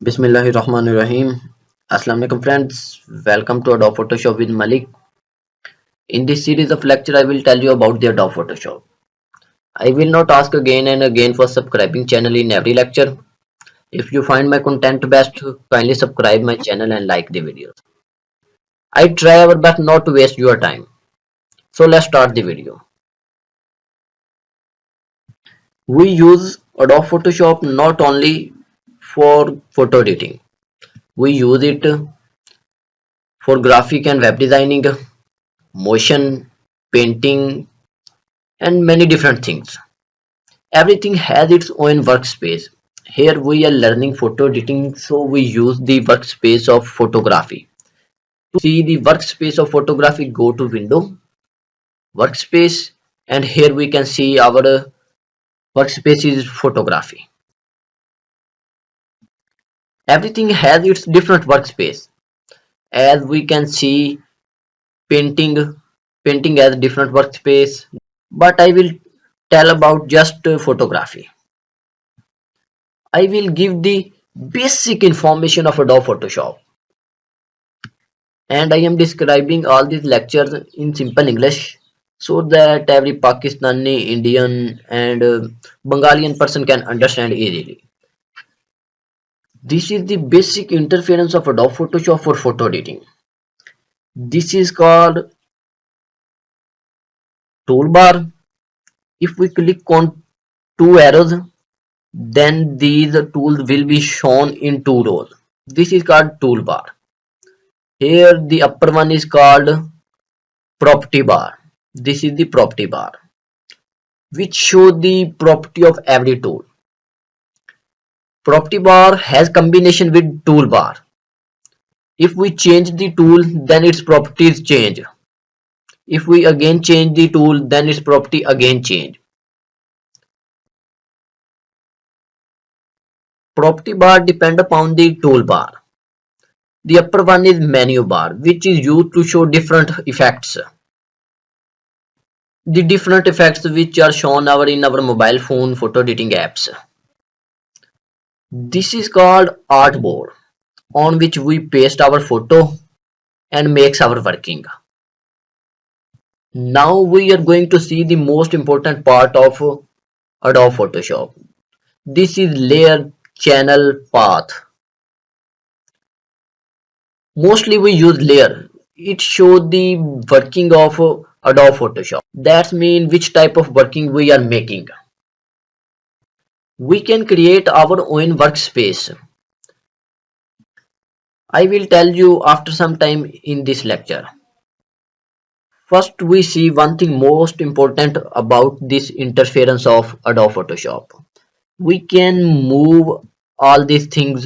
Bismillahirrahmanirrahim. Assalamualaikum friends. Welcome to Adobe Photoshop with Malik. In this series of lecture, I will tell you about the Adobe Photoshop. I will not ask again and again for subscribing channel in every lecture. If you find my content best, kindly subscribe my channel and like the videos. I try our best not to waste your time. So let's start the video. We use Adobe Photoshop not only for photo editing. We use it for graphic and web designing, motion, painting, and many different things. Everything has its own workspace. Here we are learning photo editing, so we use the workspace of photography. To see the workspace of photography, go to Window, Workspace, and here we can see our workspace is photography. Everything has its different workspace. As we can see, painting, painting has different workspace, but I will tell about just photography. I will give the basic information of Adobe Photoshop, and I am describing all these lectures in simple English so that every Pakistani, Indian, and Bangalian person can understand easily. This is the basic interference of Adobe Photoshop for photo editing. This is called toolbar. If we click on two arrows, then these tools will be shown in two rows. This is called toolbar. Here the upper one is called property bar. This is the property bar, which show the property of every tool. Property bar has combination with toolbar. If we change the tool, then its properties change. If we again change the tool, then its property again change. Property bar depend upon the toolbar. The upper one is menu bar, which is used to show different effects. The different effects which are shown in our mobile phone photo editing apps. This is called artboard, on which we paste our photo and makes our working. Now we are going to see the most important part of Adobe Photoshop. This is layer channel path. Mostly we use layer. It shows the working of Adobe Photoshop. That means which type of working we are making. We can create our own workspace. I will tell you after some time in this lecture. First, we see one thing most important about this interference of Adobe Photoshop. We can move all these things.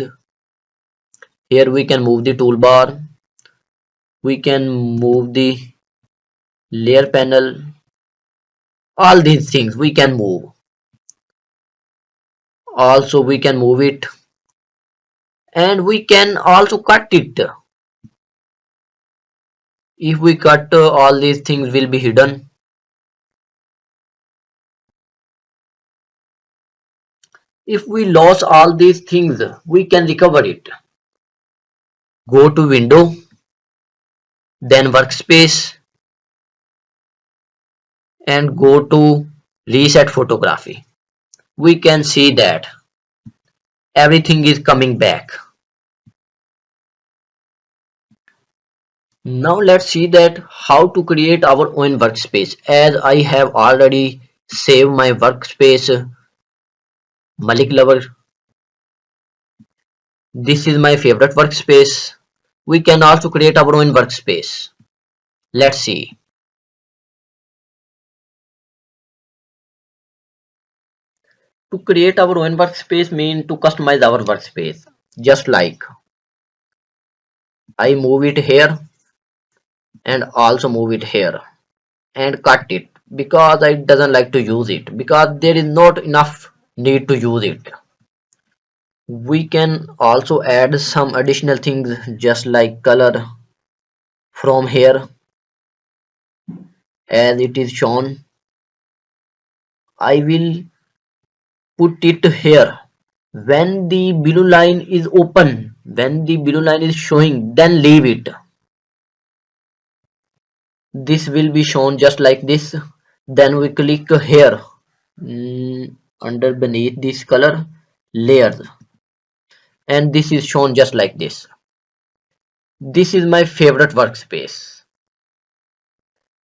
Here we can move the toolbar. We can move the layer panel. All these things we can move. Also, we can move it. And we can also cut it. If we cut, all these things will be hidden. If we lose all these things, we can recover it. Go to Window, then Workspace, and go to Reset Photography. We can see that everything is coming back. Now let's see that how to create our own workspace. As I have already saved my workspace, Malik Lover. This is my favorite workspace. We can also create our own workspace. Let's see. To create our own workspace means to customize our workspace. Just like I move it here and also move it here and cut it because I doesn't like to use it because there is not enough need to use it. We can also add some additional things just like color from here as it is shown. I will put it here When the below line is open, when the below line is showing, then leave it. This will be shown just like this. Then we click here, under beneath this color layers, and this is shown just like this. This is my favorite workspace.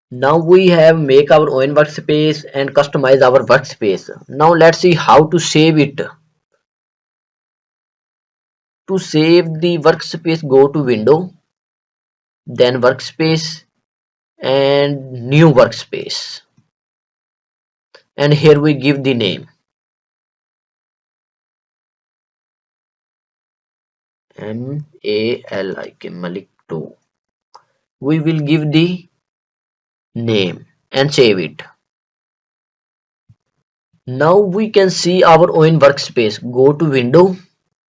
Now we have make our own workspace and customize our workspace. Now let's see how to save it. To save the workspace, go to window, then workspace and new workspace. And here we give the name MALIK Malik 2. We will give the name and save it. Now we can see our own workspace. Go to window,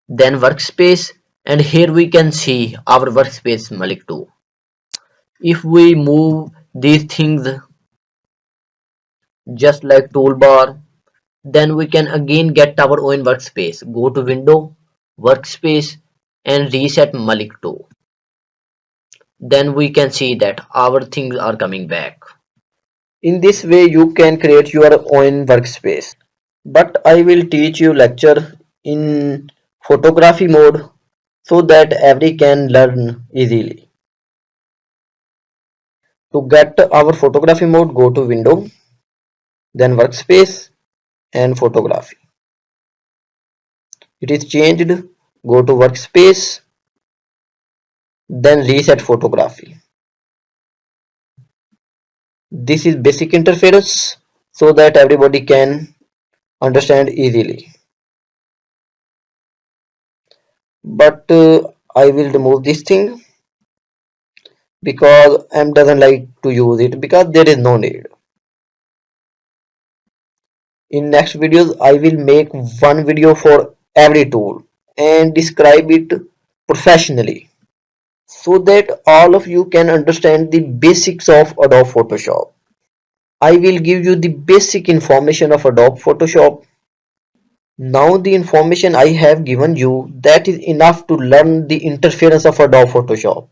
then workspace, and here we can see our workspace Malik 2. If we move these things just like toolbar, then we can again get our own workspace. Go to window, workspace, and reset Malik 2. Then we can see that our things are coming back. In this way you can create your own workspace. But I will teach you lecture in photography mode so that every can learn easily. To get our photography mode, go to window, then workspace and photography. It is changed, go to workspace, then reset photography. This is basic interference so that everybody can understand easily. But I will remove this thing because M doesn't like to use it because there is no need. In next videos I will make one video for every tool and describe it professionally so that all of you can understand the basics of Adobe Photoshop. I will give you the basic information of Adobe Photoshop. Now the information I have given you, that is enough to learn the interference of Adobe Photoshop.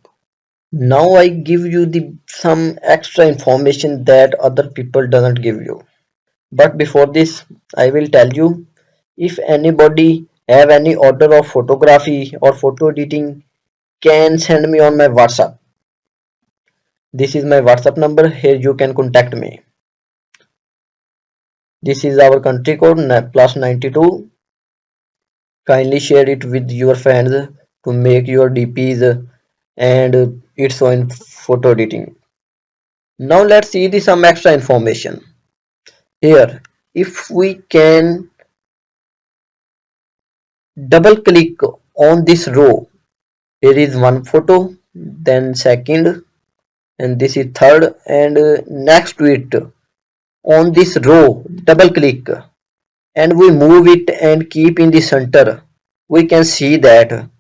Now I give you some extra information that other people doesn't give you. But before this, I will tell you, if anybody have any order of photography or photo editing, can send me on my WhatsApp. This is my WhatsApp number. Here you can contact me. This is our country code +92. Kindly share it with your friends to make your DPs and it's on photo editing. Now let's see some extra information. Here, if we can double click on this row, here is one photo, then second, and this is third, and next to it on this row double click and we move it and keep in the center, we can see that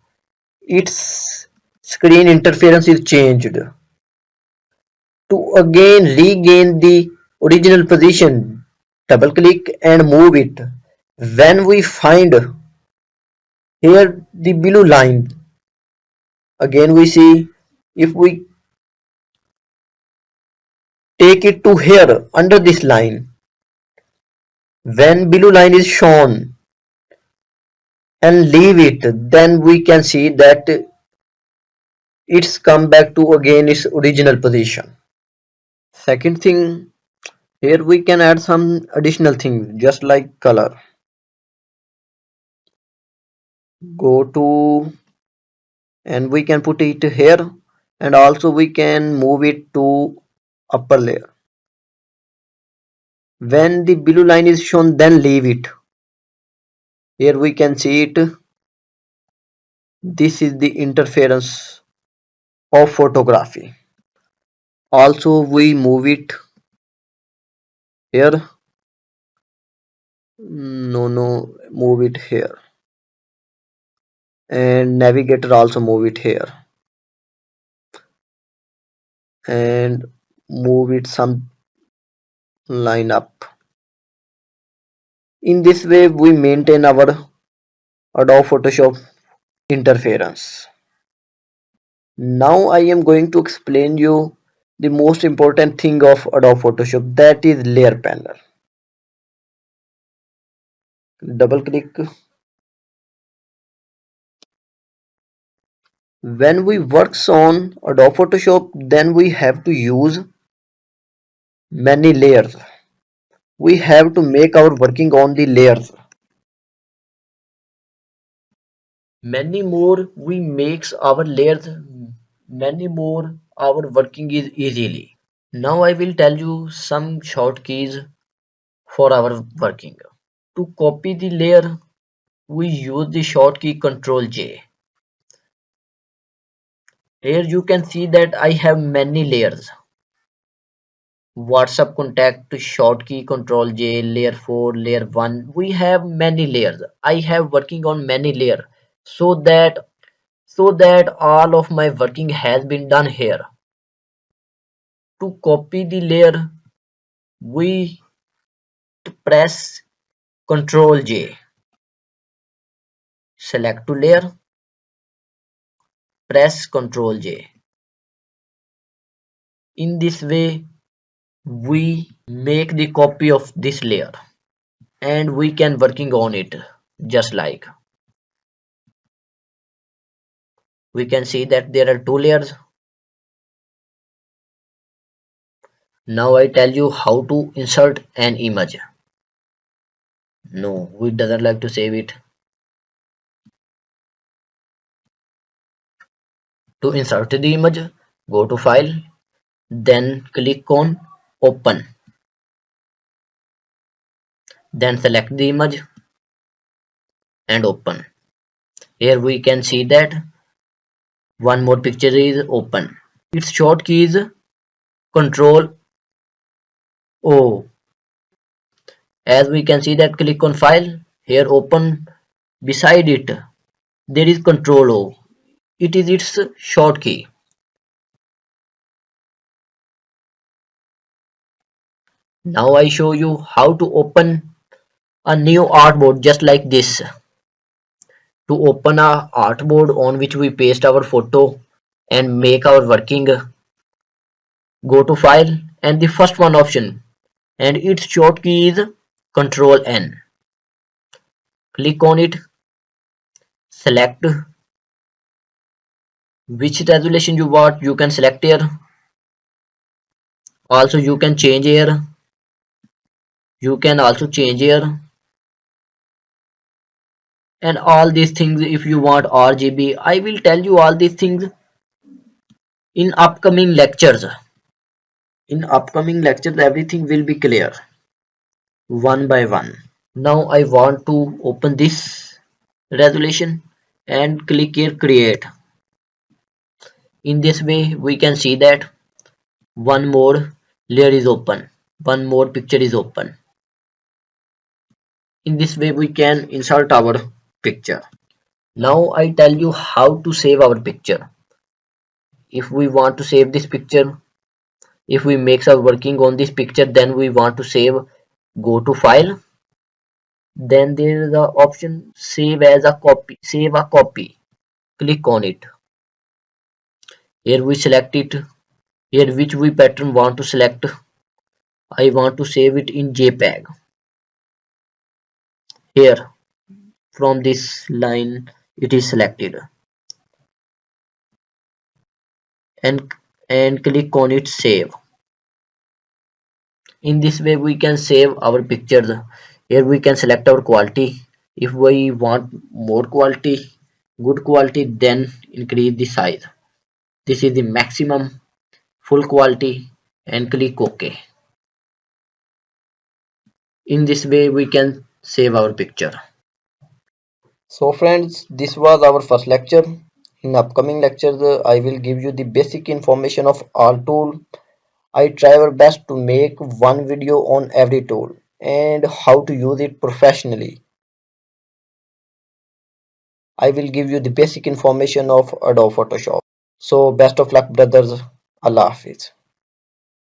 its screen interference is changed. To again regain the original position, double click and move it. When we find here the below line, again we see, if we take it to here under this line, when below line is shown and leave it, then we can see that it's come back to again its original position. Second thing, here we can add some additional things just like color. Go to and we can put it here, and also we can move it to upper layer. When the below line is shown, then leave it. Here we can see it. This is the interference of photography. Also we move it here. No, move it here. And navigator also move it here. And move it some line up. In this way we maintain our Adobe Photoshop interference. Now I am going to explain you the most important thing of Adobe Photoshop, that is layer panel. Double click. When we works on Adobe Photoshop, then we have to use many layers. We have to make our working on the layers. Many more we makes our layers, many more our working is easily. Now I will tell you some short keys for our working. To copy the layer, we use the short key Ctrl J. Here you can see that I have many layers. WhatsApp contact short key Ctrl J, layer 4, layer 1. We have many layers. I have working on many layer so that all of my working has been done here. To copy the layer, we press Ctrl J. Select to layer, press Ctrl J. In this way, we make the copy of this layer and we can working on it just like. We can see that there are two layers. Now I tell you how to insert an image. No, we doesn't like to save it. To insert the image, go to file, then click on open. Then select the image and open. Here we can see that one more picture is open. Its short key is Control O. As we can see that click on file, here open, beside it there is Control O. It is its short key. Now I show you how to open a new artboard just like this. To open a artboard on which we paste our photo and make our working, go to file and the first one option and its short key is Control N. Click on it, select which resolution you want, you can select here. Also you can change here, you can also change here, and all these things. If you want RGB, I will tell you all these things in upcoming lectures. In upcoming lectures everything will be clear one by one. Now I want to open this resolution and click here create. In this way we can see that one more layer is open, one more picture is open. In this way we can insert our picture. Now I tell you how to save our picture. If we want to save this picture, if we make some working on this picture, then we want to save, go to file, then there is the option save as a copy, save a copy. Click on it. Here we select it. Here which we pattern want to select. I want to save it in JPEG. Here from this line it is selected and click on it save. In this way we can save our pictures. Here we can select our quality. If we want more quality, good quality, then increase the size. This is the maximum full quality and click OK. In this way we can save our picture. So friends, this was our first lecture. In upcoming lectures I will give you the basic information of all tool. I try our best to make one video on every tool and how to use it professionally. I will give you the basic information of Adobe Photoshop. So best of luck brothers. Allah Hafiz.